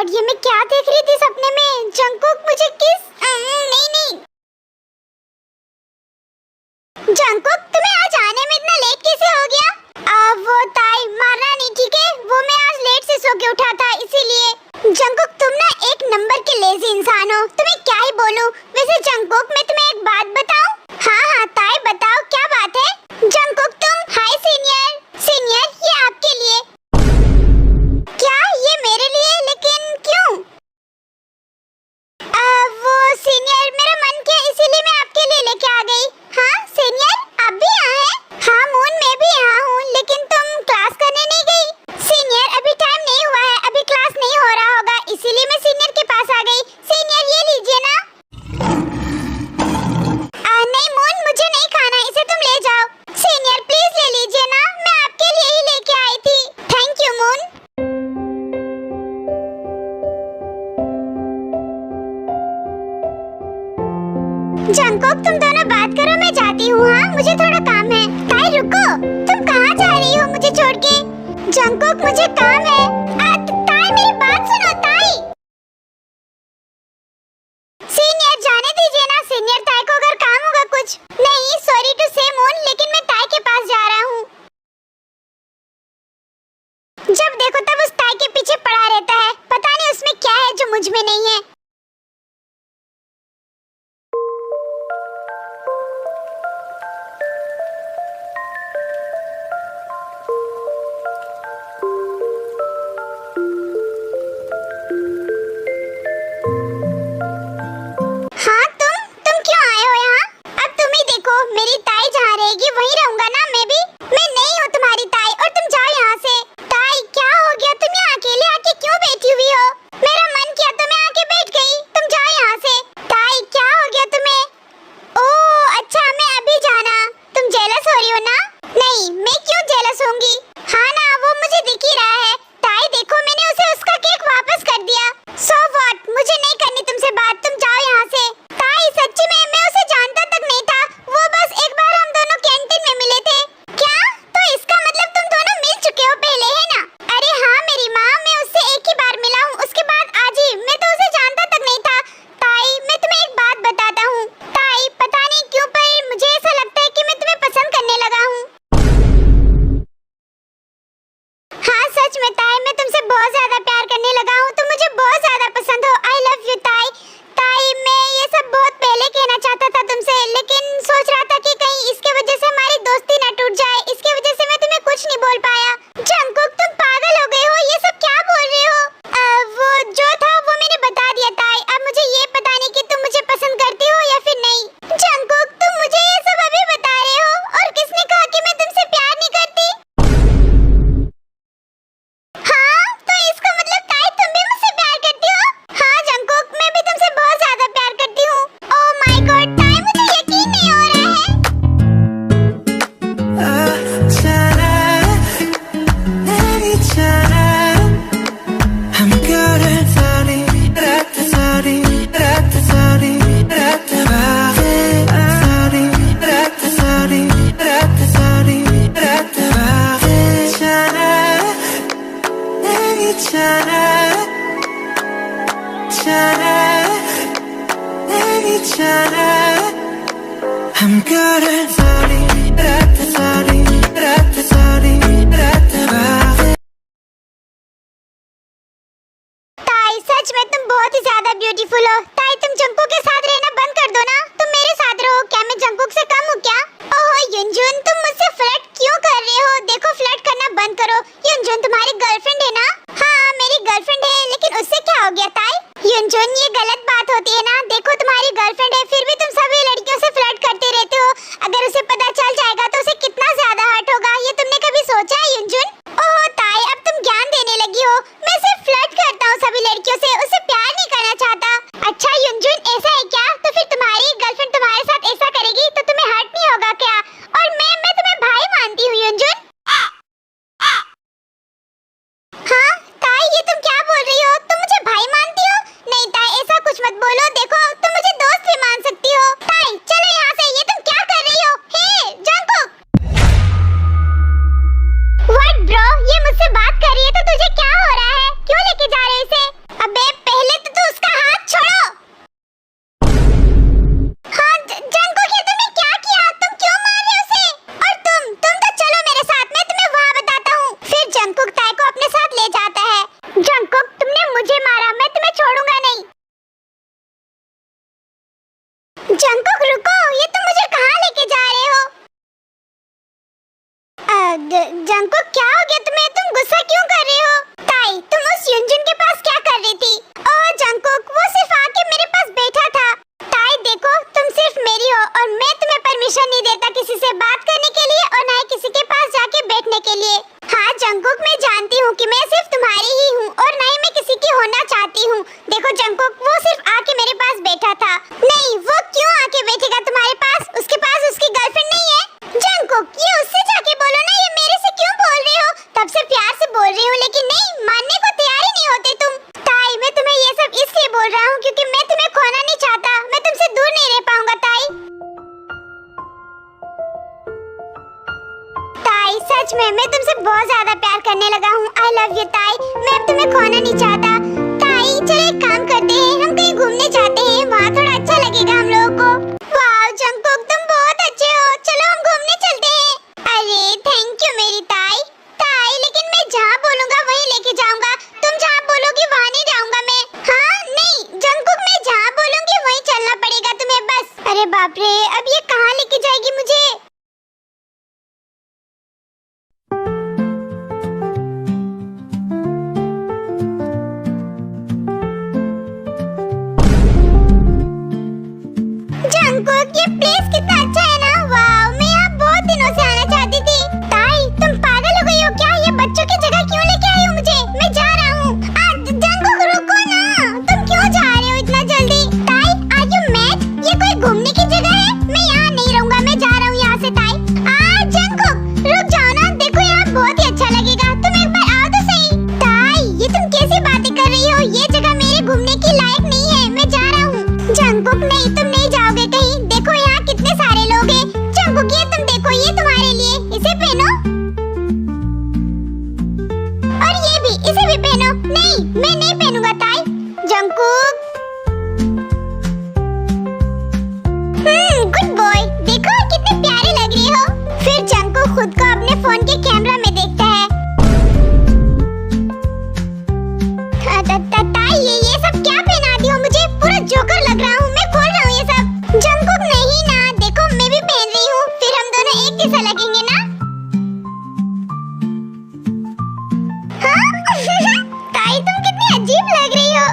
ये मैं क्या देख रही थी सपने में? जंगकुक मुझे किस नहीं जंगकुक, तुम्हें आज आने में इतना लेट कैसे हो गया? वो ताई मारना नहीं, ठीक है? वो मैं आज लेट से सो के उठा था इसीलिए। जंगकुक तुम ना एक नंबर के लेजी इंसान हो, तुम्हें क्या ही बोलूं। वैसे जंगकुक मैं तुम्हें एक बात बताऊं? हाँ ताई बताओ, क्या बात है? जंगकुक तुम हाय सीनियर ये आपके लिए। क्या ये मेरे लिए? लेकिन क्यों? वो सीनियर मेरा मन किया इसीलिए मैं आपके लिए लेके आ गई। हाँ सीनियर आप भी यहाँ हैं? हाँ मून मैं भी यहाँ हूँ, लेकिन तुम क्लास करने नहीं गई? सीनियर अभी टाइम नहीं हुआ है, अभी क्लास नहीं हो रहा होगा, इसीलिए मैं सीनियर के पास आ गई। सीनियर ये लीजिए ना। नहीं मून मुझे नहीं खाना, इसे तुम ले जाओ। सीनियर प्लीज ले लीजिए ना, मैं आपके लिए ही लेके आई थी। Thank you moon. जंगकुक तुम दोनों बात करो, मैं जाती हूँ। हाँ मुझे थोड़ा काम है। ताई रुको, तुम कहाँ जा रही हो मुझे छोड़ के? जंगकुक मुझे काम है। ताई मेरी बात सुनो ताई। सीनियर जाने दीजिए ना। सीनियर ताई को अगर काम होगा कुछ। नहीं सॉरी टू से मून, लेकिन मैं ताई के पास जा रहा हूँ। जब देखो तब उस ताई के पीछे पड़ा रहता है, पता नहीं उसमें क्या है जो मुझ में नहीं है। सच में तुम बहुत ही ज्यादा ब्यूटीफुल हो। ताई तुम जंगकुक के साथ रहना बंद कर दो ना, तुम मेरे साथ रहो। क्या मैं जंगकुक से कम हूँ क्या? जंकुक रुको, ये तुम मुझे कहाँ लेके जा रहे हो? जंकुक क्या हो गया तुम्हें? तुम गुस्सा क्यों कर रहे हो? ताई तुम उस युनजुन के पास क्या कर रही थी? ओह जंकुक, वो सिर्फ आके मेरे पास बैठा था। ताई देखो, तुम सिर्फ मेरी हो और मैं तुम्हें परमिशन नहीं देता किसी से बात करने के लिए और ना ही किसी के पास जाके बैठने के लिए। हाँ जंकुक, मैं जानती हूँ कि मैं सिर्फ तुम्हारी ही हूँ और ना ही मैं किसी की होना चाहती हूँ। देखो जंकुक, वो सिर्फ आके मेरे पास बैठा था। नहीं, वो क्यों आके बैठेगा तुम्हारे पास? उसके पास उसकी गर्लफ्रेंड नहीं है? जंकुक, ये उससे जाके बोलो ना, ये मेरे से क्यों बोल रहे हो? तब से प्यार से बोल रही हूँ लेकिन नहीं, मानने को तैयार ही नहीं होते तुम। ताई मैं तुम्हें ये सब इसलिए बोल रहा हूँ क्योंकि मैं तुम्हें खोना नहीं चाहता। मैं तुमसे दूर नहीं रह पाऊंगा ताई। ताई सच में मैं तुमसे बहुत ज्यादा प्यार करने लगा हूँ। आई लव यू ताई, मैं अब तुम्हें खोना नहीं चाहता। ताई चलो एक काम करते हैं, हम कहीं घूमने जाते हैं, वहाँ थोड़ा अच्छा लगेगा हम लोगों को। वाह जंकुक, तुम बहुत अच्छे हो, चलो हम घूमने चलते हैं। अरे थैंक यू मेरी ताई। ताई लेकिन मैं जहाँ बोलूँगा वहीं लेके जाऊँगा, तुम जहाँ बोलोगी वहाँ नहीं जाऊँगा मैं। हाँ नहीं जंकुक, मैं जहाँ बोलूँगी वहीं चलना पड़ेगा तुम्हें बस। अरे बाप रे, अब ये कहाँ लेके जाएगी मुझे? जंकुक, ये प्लेस कितना अच्छा है ना। वाह, मैं यहाँ बहुत दिनों से आना चाहती थी। ताई तुम पागल हो गई हो क्या? ये बच्चों की जगह क्यों लेके आई हो मुझे? मैं जा रहा हूँ। जंकुक रुको ना, तुम क्यों जा रहे हो इतना जल्दी? ताई आर यू मैड? ये कोई घूमने की जगह है? मैं यहाँ नहीं रहूँगा, मैं जा रहा हूँ यहाँ से। ताई जंकुक रुक जाओ ना, देखो यहाँ बहुत ही अच्छा लगेगा, तुम एक बार आओ तो सही। ताई ये तुम कैसी बातें कर रही हो? ये जगह मेरे घूमने की लायक नहीं है, मैं जा रहा हूँ। जंकुक नहीं, तुम नहीं जाओगे कहीं। देखो यहाँ कितने सारे लोग हैं। जंकुक ये तुम देखो, ये तुम्हारे लिए, इसे पहनो और ये भी, इसे भी पहनो। नहीं मैं नहीं पहनूंगा ताई। जंकुक गुड बॉय, देखो कितने प्यारे लग रहे हो। फिर जंकुक खुद को अपने फोन के कैमरा में देखता है। ताई ये सब क्या पहना दी हो मुझे? पूरा जोकर लग रहा हूँ मैं, खोल रहा हूँ ये सब। जंकुक नहीं ना, देखो मैं भी पहन रही हूँ, फिर हम दोनों एक जैसा लगेंगे ना। हाँ? ताई तुम कितनी अजीब लग रही हो।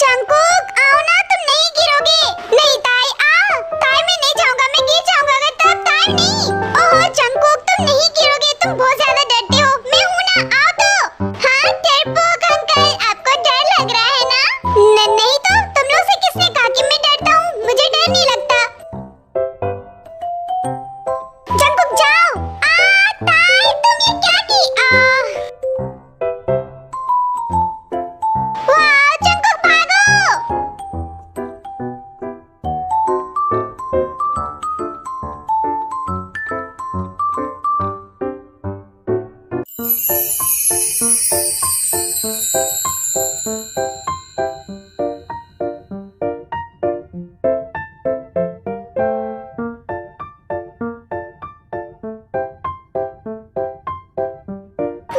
जंकुक आओ ना, तुम नहीं गिरोगे। नहीं ताई आ, ताई मैं नहीं जाऊंगा, मैं गिर जाऊंगा अगर तब। ताई नहीं। ओह जंकुक तुम नहीं गिरोगे, तुम बहुत ज्यादा डरते हो। मैं हूँ ना, आओ तो। हाँ डरपोक अंकल, आपको डर लग रहा है ना? नहीं तो तुम लोग से किसने कहा कि मैं डरता हूँ? मुझे डर नहीं लगता। जंकुक जाओ। ताई तुम ये क्या की? वाह जंकुक भागो।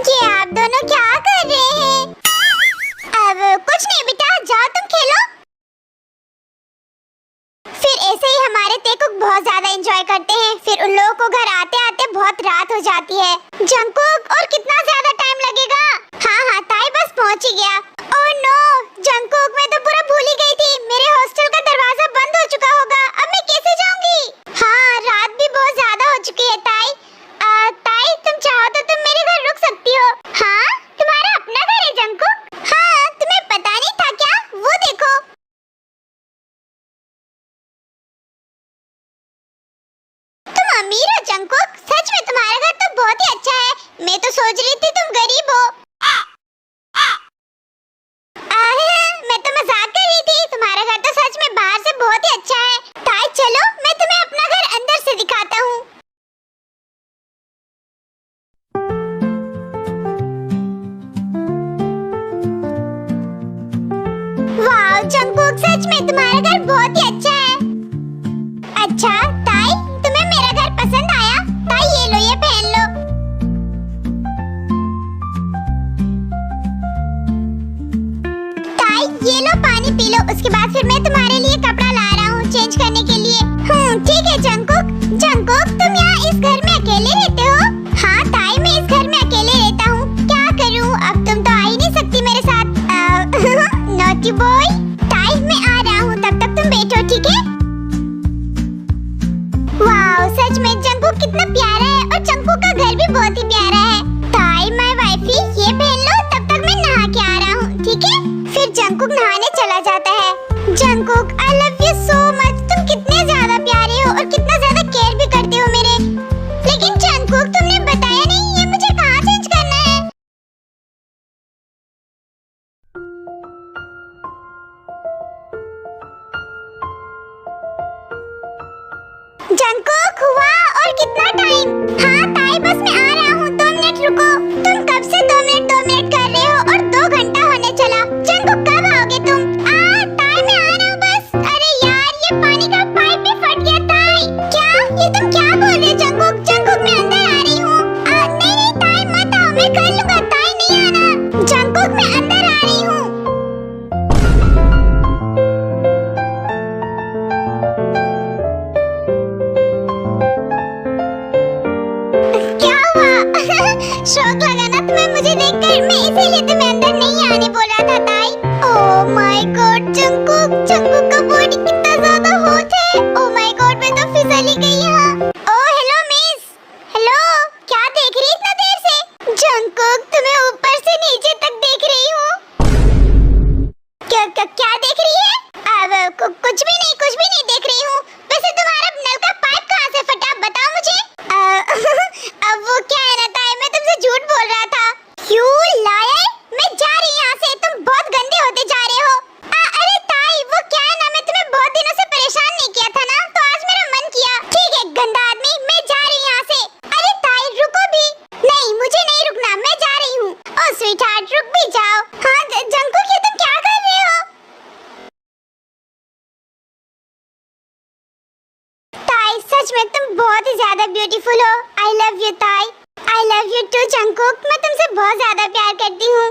ये आप दोनों क्या कर रहे हैं? अब कुछ नहीं बेटा, जाओ तुम खेलो। फिर ऐसे ही हमारे तेकुक बहुत ज्यादा एंजॉय करते हैं। फिर उन लोगों को घर आते आते बहुत रात हो जाती है। जंकुक और कितना ज्यादा टाइम लगेगा? हाँ ताई बस पहुंच ही गया। ओह नो जंकुक, मैं तो पूरा भूल ही गई थी, मेरे हॉस्टल का दरवाजा बंद हो चुका होगा। अब मैं कैसे जाऊंगी? हाँ रात भी बहुत ज्यादा हो चुकी है ताई। ताई तुम चाहो तो तुम मेरे घर रुक सकती हो। हाँ तुम्हारा अपना घर है जंकुक? हाँ तुम्हें पता नहीं था क्या? वो देखो। तुम अमीर हो जंकुक, सच में तुम्हारा घर तो बहुत ही अच्छा है। मैं तो सोच रही थी तुम गरीब हो। मैं तो मजाक कर रही थी, तुम्हारा घर तो सच में बाहर से बहुत ही अच्छा है। ताई चलो मैं तुम्हें अपना घर अंदर से दिखाता हूँ। वाह जंकुक, सच में तुम्हारा घर बहुत ही अच्छा है। अच्छा ताई तुम्हें मेरा घर पसंद आया? ताई ये लो, ये पहन लो। ताई ये लो पानी पी लो, उसके बाद फिर मैं तुम्हारे लिए कपड़ा ला रहा हूँ चेंज करने के लिए। ठीक है जंगकुक। जंगकुक तुम यहाँ इस घर में अकेले रहते हो? हाँ ताई, मैं इस घर में अकेले रहता हूँ। क्या करूँ, अब तुम तो आ ही नहीं सकती मेरे साथ। Naughty boy. ताई मैं आ रहा हूँ, तब तक तुम बैठो, ठीक है? वाओ, सच में जंगकुक कितना प्यारा है और जंगकुक का घर भी बहुत ही प्यारा है। ताई माय वाइफी, ये पहन लो, तब तक मैं नहा के आ रहा हूँ, ठीक है? फिर जंगकुक नहाने चला जाता है। Jungkook I love you so much, तुम कितने ज्यादा प्यारे हो और कितना ज्यादा केयर भी करते हो मेरे। लेकिन जंगकुक तुमने बताया नहीं ये मुझे कहाँ चेंज करना है। जंगकुक हुआ और कितना टाइम? हाँ ताई बस मैं आ रहा हूँ, 2 मिनट रुको। तुम कब से 2 मिनट कर रहे हो और 2 घंटा होने चला। जंगकुक कब आओगे तुम? ताई मैं आ रहा हूँ बस। अरे यार ये पानी का पाइप भी फट गया ताई। क्या ये तुम क्या बोल रहे हो जंगकुक? जंगकुक मैं अंदर आ रही हूँ। नहीं ताई मत आओ, मैं कर लूँगा। ताई नहीं आना। जंगकुक मैं अंदर आ रही हूँ। शौक लगा ना तुम्हें मुझे देखकर, मैं इसीलिए तुम्हें अंदर नहीं आने बोल रहा था ताई। ओह माय गॉड जंगकुक, जंगकुक का बॉडी कितना ज्यादा हॉट है। ओह माय गॉड मैं तो फिसल ही गई यहाँ। Oh hello miss. हेलो, क्या देख रही इतना देर से? जंगकुक तुम्हें ऊपर से नीचे तक देख रही हूँ। क्या देख रही है? अब कुछ भी नहीं देख रही हूँ। वैसे तुम्हारा नल का पाइप कहाँ से फटा, बताओ मुझे। अब वो क्या है ना ताई, मैं तुमसे झूठ बोल रहा था। यू लायर, मैं जा रही यहाँ से, तुम बहुत गंदे होते जा रहे हो। अरे ताई वो क्या है ना, मैं तुम्हें बहुत दिनों से परेशान नहीं किया था ना, तो आज मेरा मन किया। ठीक है गंदा आदमी, मैं जा रही यहाँ से। अरे ताई रुको भी। नहीं मुझे नहीं रुकना, मैं जा रही हूँ। ओह स्वीट हार्ट रुक भी जाओ। हाँ जंगकुक ये तुम क्या कर रहे हो? ताई सच में तुम बहुत ही ज्यादा ब्यूटीफुल हो। आई love you Tae. I love you too Jungkook, मैं तुमसे बहुत ज्यादा प्यार करती हूँ।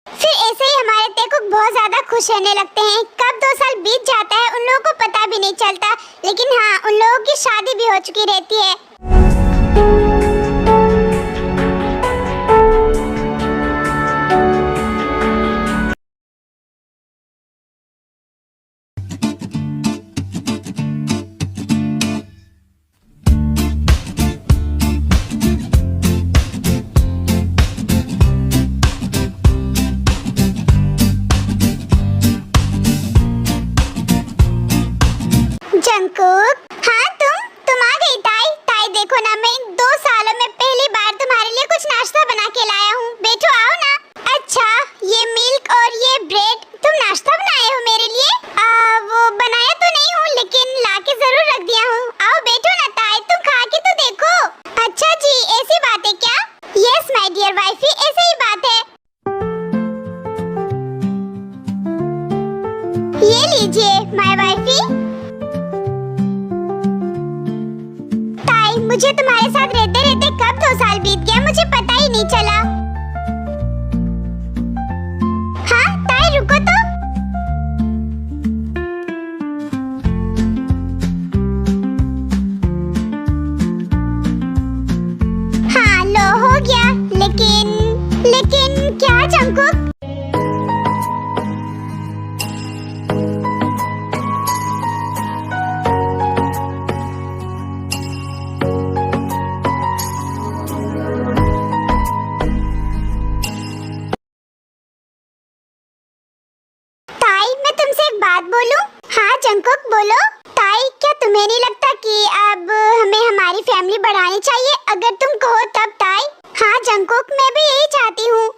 फिर ऐसे ही हमारे तेकुक बहुत ज्यादा खुश रहने लगते हैं। कब 2 साल बीत जाता है उन लोगों को पता भी नहीं चलता। लेकिन हाँ उन लोगों की शादी भी हो चुकी रहती है। जंगकुक, हाँ तुम आ गई ताई। ताई देखो ना, मैं 2 सालों में पहली बार तुम्हारे लिए कुछ नाश्ता बना के लाया हूँ। बैठो आओ ना। अच्छा ये मिल्क और ये ब्रेड, तुम नाश्ता बनाए हो मेरे लिए? वो बनाया तो नहीं हूँ लेकिन लाके जरूर रख दिया हूँ। आओ बैठो ना ताई, तुम खा के तो देखो। अच्छा जी ऐसी बात है क्या? यस माय डियर वाइफी, ऐसे ही बात है। ये लीजिए माय वाइफी। मुझे तुम्हारे साथ रहते रहते कब 2 साल बीत गया मुझे पता ही नहीं चला। हाँ ताई रुको तो। लेकिन क्या जंगकुक? ताई, मैं तुमसे एक बात बोलूं? हाँ जंगकुक बोलो। ताई, क्या तुम्हें नहीं लगता कि अब हमें हमारी फैमिली बढ़ानी चाहिए? अगर तुम कहो तब ताई। हाँ जंगकुक, मैं भी यही चाहती हूँ।